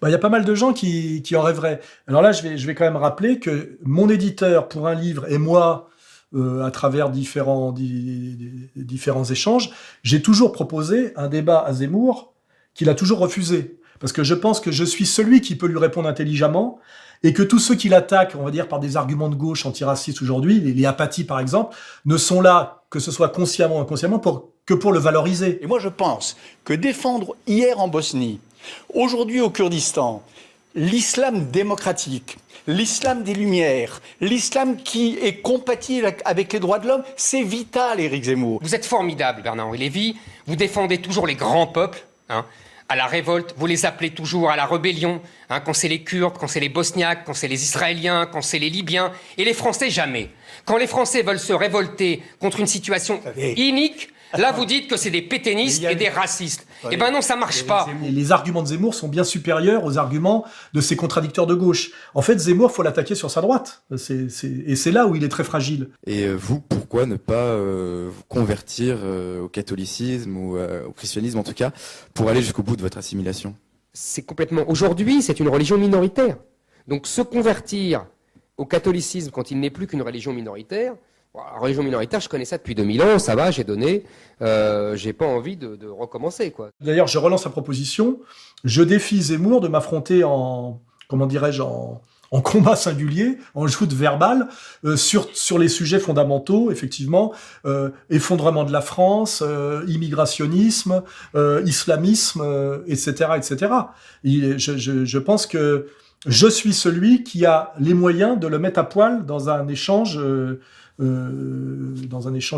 Bah, il y a pas mal de gens qui en rêveraient. Alors là, je vais quand même rappeler que mon éditeur pour un livre et moi, à travers différents échanges, j'ai toujours proposé un débat à Zemmour qu'il a toujours refusé. Parce que je pense que je suis celui qui peut lui répondre intelligemment et que tous ceux qui l'attaquent, on va dire par des arguments de gauche antiracistes aujourd'hui, les apathies par exemple, ne sont là, que ce soit consciemment ou inconsciemment, que pour le valoriser. Et moi je pense que défendre hier en Bosnie, aujourd'hui au Kurdistan, l'islam démocratique, l'islam des Lumières, l'islam qui est compatible avec les droits de l'homme, c'est vital, Éric Zemmour. Vous êtes formidable, Bernard-Henri Lévy. Vous défendez toujours les grands peuples, à la révolte. Vous les appelez toujours à la rébellion, quand c'est les Kurdes, quand c'est les Bosniaques, quand c'est les Israéliens, quand c'est les Libyens. Et les Français, jamais. Quand les Français veulent se révolter contre une situation inique, là, vous dites que c'est des pétainistes et des racistes. Eh ben non, ça marche pas. Les arguments de Zemmour sont bien supérieurs aux arguments de ses contradicteurs de gauche. En fait, Zemmour, faut l'attaquer sur sa droite. Et c'est là où il est très fragile. Et vous, pourquoi ne pas vous convertir au catholicisme ou au christianisme en tout cas, pour aller jusqu'au bout de votre assimilation? C'est complètement... Aujourd'hui, c'est une religion minoritaire. Donc se convertir au catholicisme quand il n'est plus qu'une religion minoritaire... La religion minoritaire, je connais ça depuis 2000 ans, ça va, j'ai donné, j'ai pas envie de recommencer, quoi. D'ailleurs, je relance la proposition, je défie Zemmour de m'affronter en combat singulier, en joute verbale, sur les sujets fondamentaux, effectivement, effondrement de la France, immigrationnisme, islamisme, etc., etc. Je pense que je suis celui qui a les moyens de le mettre à poil dans un échange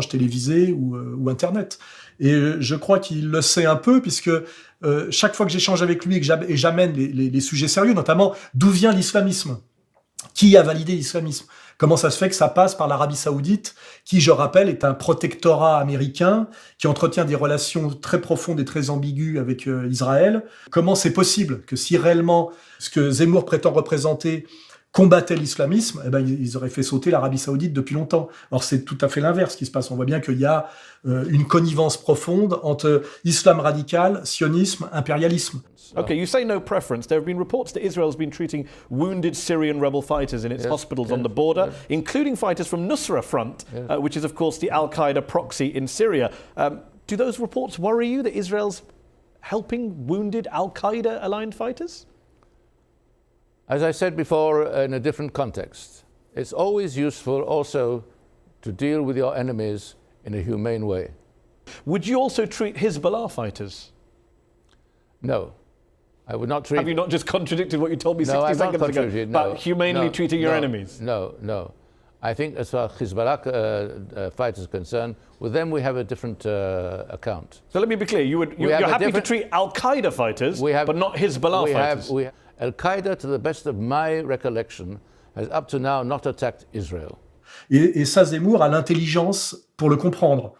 télévisé ou Internet. Et je crois qu'il le sait un peu, puisque chaque fois que j'échange avec lui et j'amène les sujets sérieux, notamment d'où vient l'islamisme, qui a validé l'islamisme, comment ça se fait que ça passe par l'Arabie Saoudite, qui, je rappelle, est un protectorat américain, qui entretient des relations très profondes et très ambiguës avec Israël. Comment c'est possible que si réellement ce que Zemmour prétend représenter combattaient l'islamisme, eh ben, ils auraient fait sauter l'Arabie Saoudite depuis longtemps. Alors c'est tout à fait l'inverse qui se passe. On voit bien qu'il y a une connivence profonde entre islam radical, sionisme, impérialisme. Okay, you say no preference. There have been reports that Israel's been treating wounded Syrian rebel fighters in its hospitals on the border, including fighters from Nusra Front, which is of course the Al-Qaeda proxy in Syria. Do those reports worry you that Israel's helping wounded Al-Qaeda aligned fighters? As I said before, in a different context, it's always useful also to deal with your enemies in a humane way. Would you also treat Hezbollah fighters? No, I would not treat... Have you not just contradicted what you told me 60 seconds ago about humanely treating your enemies? No. I think as far as Hezbollah fighters are concerned, with them we have a different account. So let me be clear, you're happy to treat Al-Qaeda fighters, but not Hezbollah fighters? Al-Qaeda, to the best of my recollection, has up to now not attacked Israel. Et ça, Zemmour a l'intelligence pour le comprendre.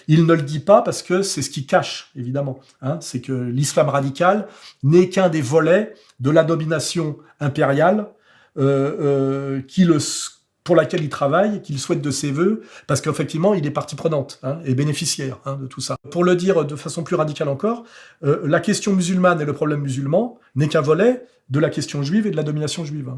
Il ne le dit pas parce que c'est ce qu'il cache, évidemment. C'est que l'islam radical n'est qu'un des volets de la domination impériale pour laquelle il travaille, qu'il souhaite de ses voeux, parce qu'effectivement, il est partie prenante et bénéficiaire de tout ça. Pour le dire de façon plus radicale encore, la question musulmane et le problème musulman n'est qu'un volet de la question juive et de la domination juive.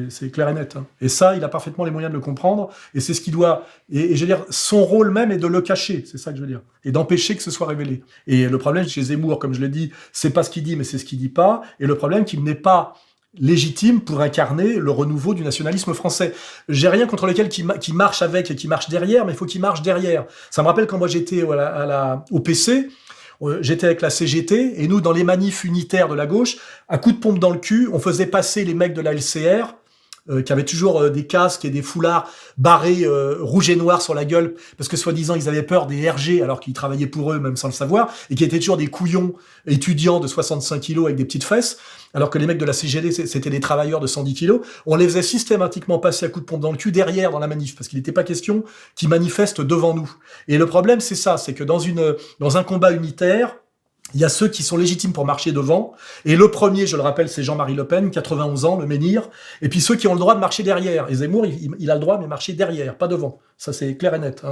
C'est clair et net. Et ça, il a parfaitement les moyens de le comprendre, et c'est ce qu'il doit... Et je veux dire, son rôle même est de le cacher, c'est ça que je veux dire, et d'empêcher que ce soit révélé. Et le problème chez Zemmour, comme je l'ai dit, c'est pas ce qu'il dit, mais c'est ce qu'il dit pas, et le problème, qu'il n'est pas légitime pour incarner le renouveau du nationalisme français. J'ai rien contre lesquels qui marche avec et qui marche derrière, mais il faut qu'il marche derrière. Ça me rappelle quand moi j'étais au PC, j'étais avec la CGT, et nous, dans les manifs unitaires de la gauche, à coups de pompe dans le cul, on faisait passer les mecs de la LCR, qui avaient toujours des casques et des foulards barrés rouge et noir sur la gueule, parce que soi-disant ils avaient peur des RG alors qu'ils travaillaient pour eux même sans le savoir, et qui étaient toujours des couillons étudiants de 65 kilos avec des petites fesses, alors que les mecs de la CGT c'était des travailleurs de 110 kilos. On les faisait systématiquement passer à coups de pompe dans le cul derrière dans la manif, parce qu'il n'était pas question qu'ils manifestent devant nous. Et le problème c'est ça, c'est que dans un combat unitaire, il y a ceux qui sont légitimes pour marcher devant, et le premier, je le rappelle, c'est Jean-Marie Le Pen, 91 ans, le menhir, et puis ceux qui ont le droit de marcher derrière. Et Zemmour, il a le droit, mais marcher derrière, pas devant. Ça, c'est clair et net.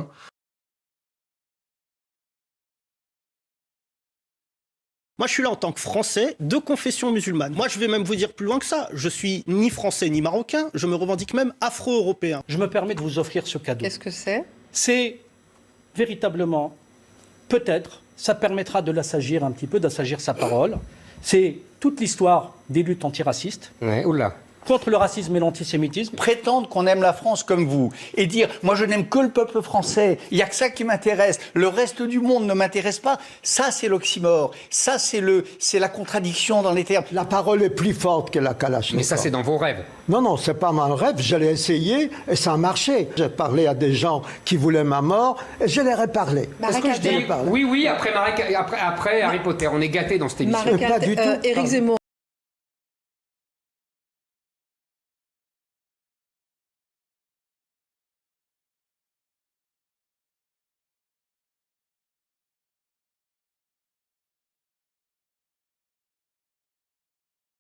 Moi, je suis là en tant que Français de confession musulmane. Moi, je vais même vous dire plus loin que ça. Je suis ni français ni marocain. Je me revendique même afro-européen. Je me permets de vous offrir ce cadeau. Qu'est-ce que c'est? C'est véritablement, peut-être, ça permettra de l'assagir un petit peu, d'assagir sa parole. C'est toute l'histoire des luttes antiracistes. Ouais, oula. Contre le racisme et l'antisémitisme. Prétendre qu'on aime la France comme vous et dire « moi je n'aime que le peuple français, il n'y a que ça qui m'intéresse, le reste du monde ne m'intéresse pas », ça c'est l'oxymore, ça c'est la contradiction dans les termes. La parole est plus forte que la Kalachnikov. Mais ça, c'est dans vos rêves. Non, non, c'est pas mon rêve, je l'ai essayé et ça a marché. J'ai parlé à des gens qui voulaient ma mort et je leur ai parlé. Est-ce que je t'ai parlé? Oui, après Harry Potter, on est gâtés dans cette émission. Pas du tout. Éric Zemmour.